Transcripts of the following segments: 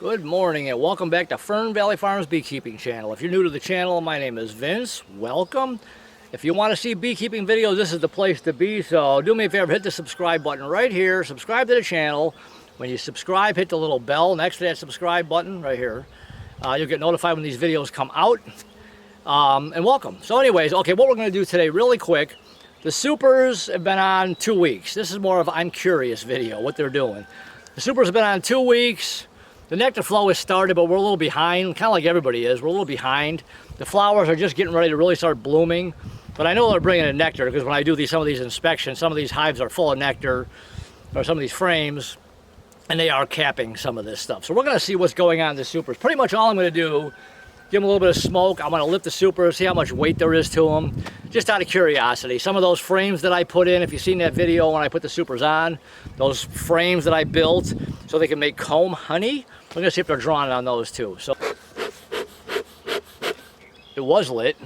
Good morning and welcome back to Fernvalley Farms Beekeeping Channel. If you're new to the channel, my name is Vince. Welcome. If you want to see beekeeping videos, this is the place to be. So do me a favor, hit the subscribe button right here. Subscribe to the channel. When you subscribe, hit the little bell next to that subscribe button right here. You'll get notified when these videos come out. And welcome. So anyways, okay, what we're going to do today really quick. The supers have been on 2 weeks. This is more of an I'm curious video, what they're doing. The supers have been on 2 weeks. The nectar flow has started, but we're a little behind, kind of like everybody is. We're a little behind. The flowers are just getting ready to really start blooming. But I know they're bringing in nectar because when I do some of these inspections, some of these hives are full of nectar, or some of these frames, and they are capping some of this stuff. So we're going to see what's going on in the supers. Pretty much all I'm going to do, give them a little bit of smoke. I'm going to lift the supers, see how much weight there is to them, just out of curiosity. Some of those frames that I put in, if you've seen that video when I put the supers on, those frames that I built so they can make comb honey, we're going to see if they're drawn on those too. So it was lit.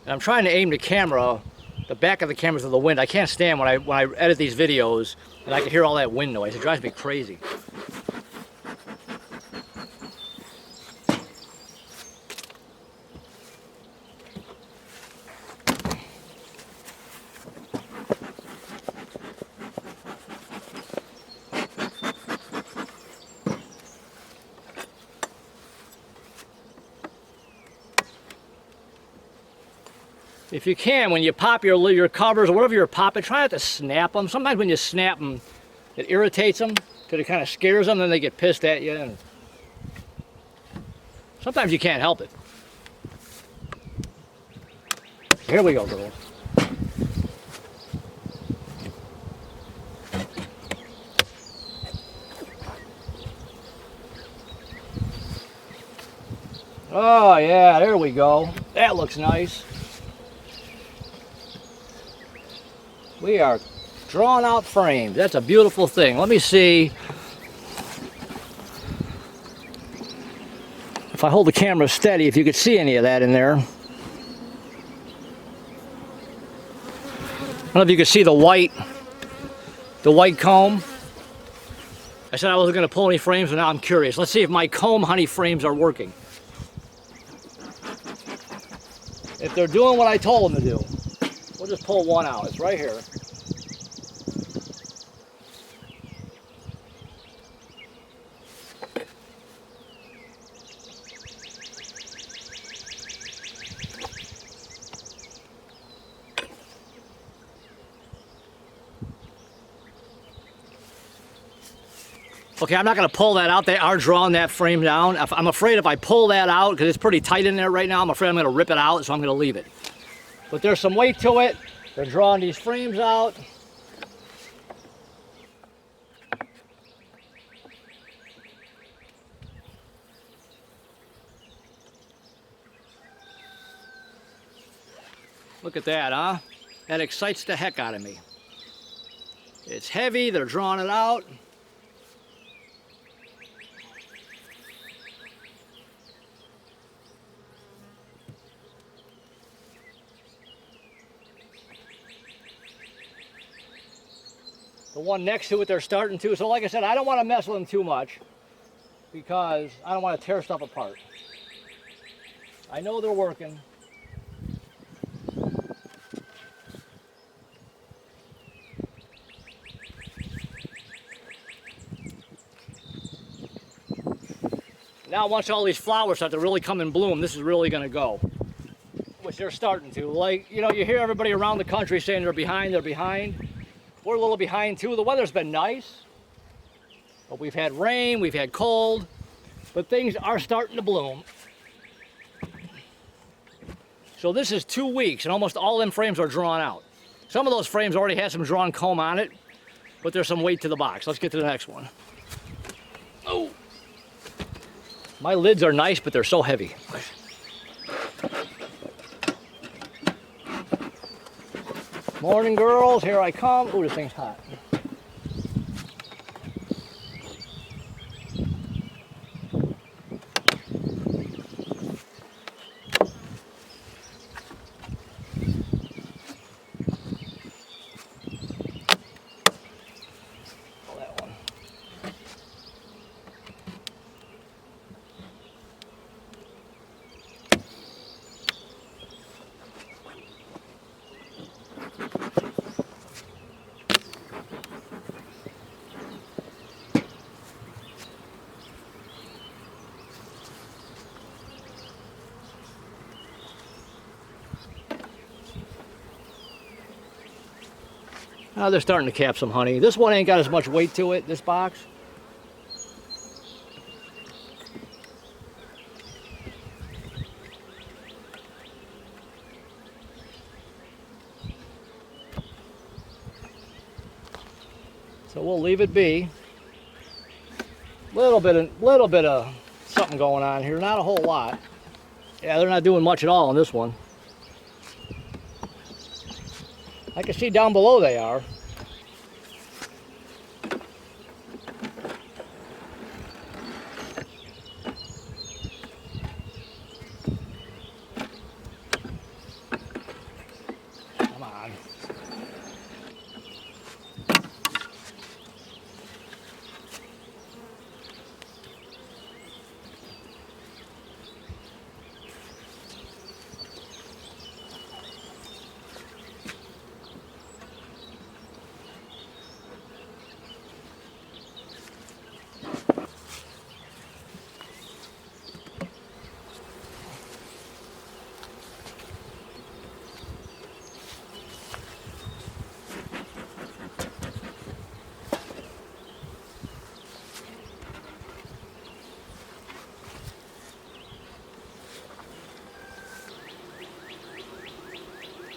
And I'm trying to aim the camera, the back of the camera to the wind. I can't stand when I edit these videos and I can hear all that wind noise. It drives me crazy. If you can, when you pop your covers or whatever you're popping, try not to snap them. Sometimes when you snap them, it irritates them because it kind of scares them, then they get pissed at you. And sometimes you can't help it. Here we go, girls. Oh yeah, there we go. That looks nice. We are drawing out frames. That's a beautiful thing. Let me see if I hold the camera steady, if you could see any of that in there. I don't know if you could see the white comb. I said I wasn't going to pull any frames, but now I'm curious. Let's see if my comb honey frames are working. If they're doing what I told them to do. We'll just pull one out. It's right here. Okay, I'm not going to pull that out. They are drawing that frame down. I'm afraid if I pull that out, because it's pretty tight in there right now, I'm afraid I'm going to rip it out, so I'm going to leave it. But there's some weight to it. They're drawing these frames out. Look at that, huh? That excites the heck out of me. It's heavy, they're drawing it out. The one next to it, they're starting to. So like I said, I don't want to mess with them too much because I don't want to tear stuff apart. I know they're working. Now once all these flowers start to really come and bloom, this is really going to go. Which they're starting to. Like, you know, you hear everybody around the country saying they're behind, they're behind. We're a little behind too. The weather's been nice, but we've had rain, we've had cold, but things are starting to bloom. So this is 2 weeks, and almost all them frames are drawn out. Some of those frames already have some drawn comb on it, but there's some weight to the box. Let's get to the next one. Oh, my lids are nice, but they're so heavy. Morning, girls. Here I come. Ooh, this thing's hot. Oh, that one. Now they're starting to cap some honey. This one ain't got as much weight to it, this box. So we'll leave it be. Little bit of something going on here, not a whole lot. Yeah, they're not doing much at all on this one. I can see down below they are. Come on.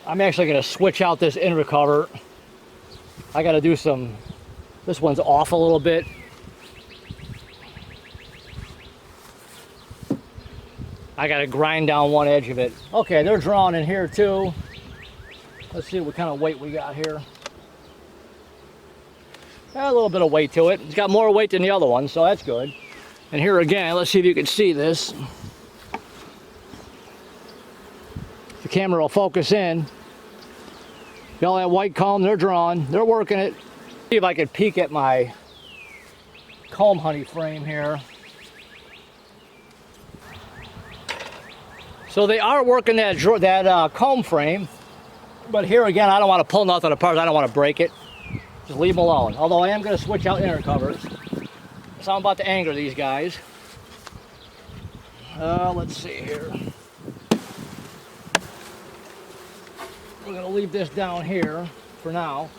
I'm actually going to switch out this inner cover. I got to do some, this one's off a little bit. I got to grind down one edge of it. Okay, they're drawn in here too. Let's see what kind of weight we got here. A little bit of weight to it. It's got more weight than the other one, so that's good. And here again, let's see if you can see this. The camera will focus in. Got all that white comb, they're drawn, they're working it. See if I can peek at my comb honey frame here. So they are working that comb frame, but here again, I don't want to pull nothing apart. I don't want to break it. Just leave them alone. Although I am going to switch out inner covers. So I'm about to anger these guys. Let's see here. We're going to leave this down here for now.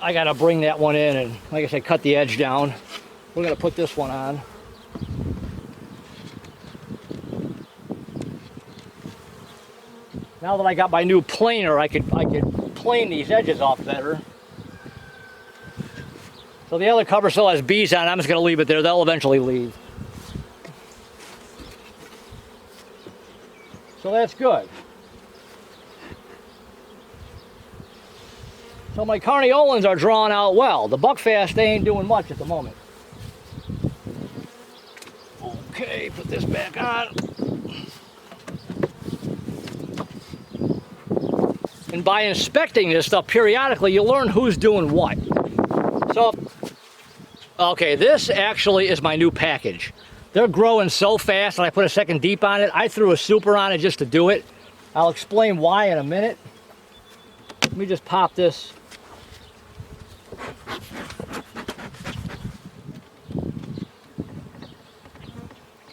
I got to bring that one in and, like I said, cut the edge down. We're going to put this one on. Now that I got my new planer, I could plane these edges off better. So the other cover still has bees on it. I'm just going to leave it there. They'll eventually leave. So that's good. So my Carniolans are drawn out well. The Buckfast, they ain't doing much at the moment. Okay, put this back on. And by inspecting this stuff periodically, you learn who's doing what. So, okay, this actually is my new package. They're growing so fast, and I put a second deep on it. I threw a super on it just to do it. I'll explain why in a minute. Let me just pop this.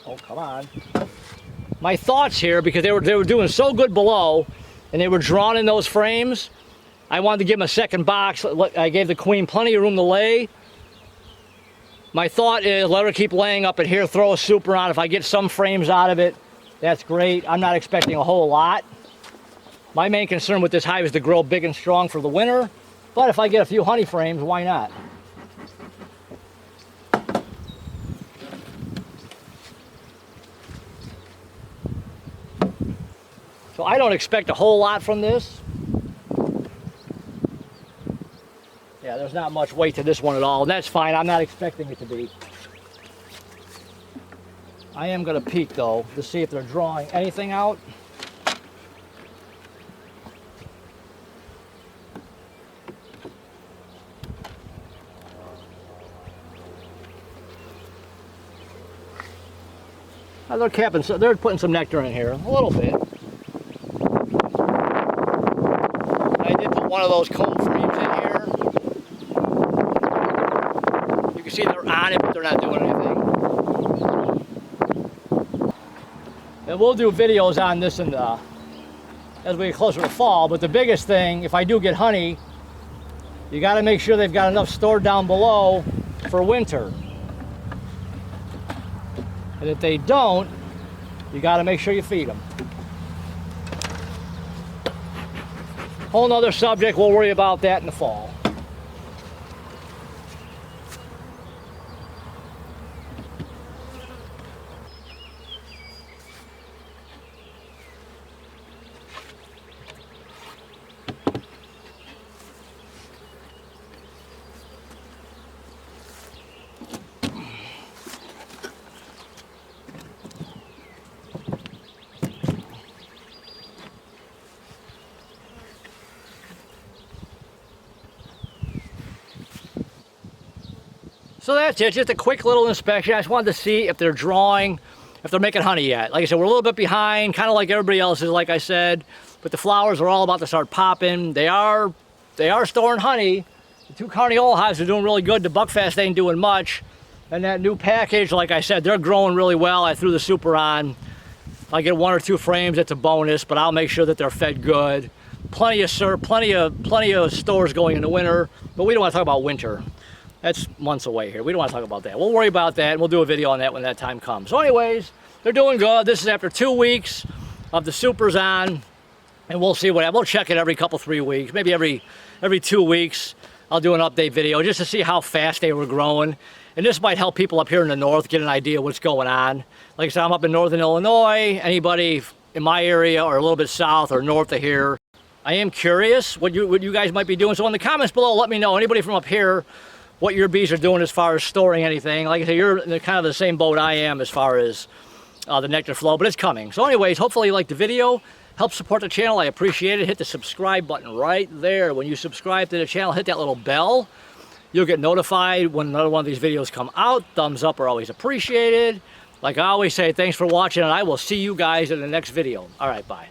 Oh, come on. My thoughts here, because they were doing so good below, and they were drawn in those frames, I wanted to give them a second box. I gave the queen plenty of room to lay. My thought is let her keep laying up in here, throw a super on. If I get some frames out of it, that's great. I'm not expecting a whole lot. My main concern with this hive is to grow big and strong for the winter, but if I get a few honey frames, why not? So I don't expect a whole lot from this. Yeah, there's not much weight to this one at all, and that's fine. I'm not expecting it to be. I am going to peek, though, to see if they're drawing anything out. They're capping, so they're putting some nectar in here, a little bit. I did put one of those comb frames in here. You can see they're on it, but they're not doing anything. And we'll do videos on this as we get closer to fall, but the biggest thing, if I do get honey, you got to make sure they've got enough stored down below for winter. And if they don't, you got to make sure you feed them. Whole nother subject, we'll worry about that in the fall. So that's it, just a quick little inspection. I just wanted to see if they're drawing, if they're making honey yet. Like I said, we're a little bit behind, kind of like everybody else is, like I said, but the flowers are all about to start popping. They are storing honey. The 2 carniola hives are doing really good. The Buckfast ain't doing much. And that new package, like I said, they're growing really well. I threw the super on. If I get 1 or 2 frames, it's a bonus, but I'll make sure that they're fed good. Plenty of stores going in the winter, but we don't want to talk about winter. That's months away here. We don't want to talk about that. We'll worry about that, and we'll do a video on that when that time comes. So anyways, they're doing good. This is after 2 weeks of the supers on, and we'll see what, we'll check it every couple, 3 weeks, maybe every 2 weeks. I'll do an update video just to see how fast they were growing. And this might help people up here in the north get an idea what's going on. Like I said, I'm up in northern Illinois. Anybody in my area or a little bit south or north of here, I am curious what you guys might be doing. So in the comments below, let me know, anybody from up here, what your bees are doing as far as storing anything. Like I said, you're in kind of the same boat I am as far as the nectar flow, but it's coming. So anyways, hopefully you liked the video. Help support the channel, I appreciate it. Hit the subscribe button right there. When you subscribe to the channel, hit that little bell. You'll get notified when another one of these videos come out. Thumbs up are always appreciated. Like I always say, thanks for watching, and I will see you guys in the next video. All right, bye.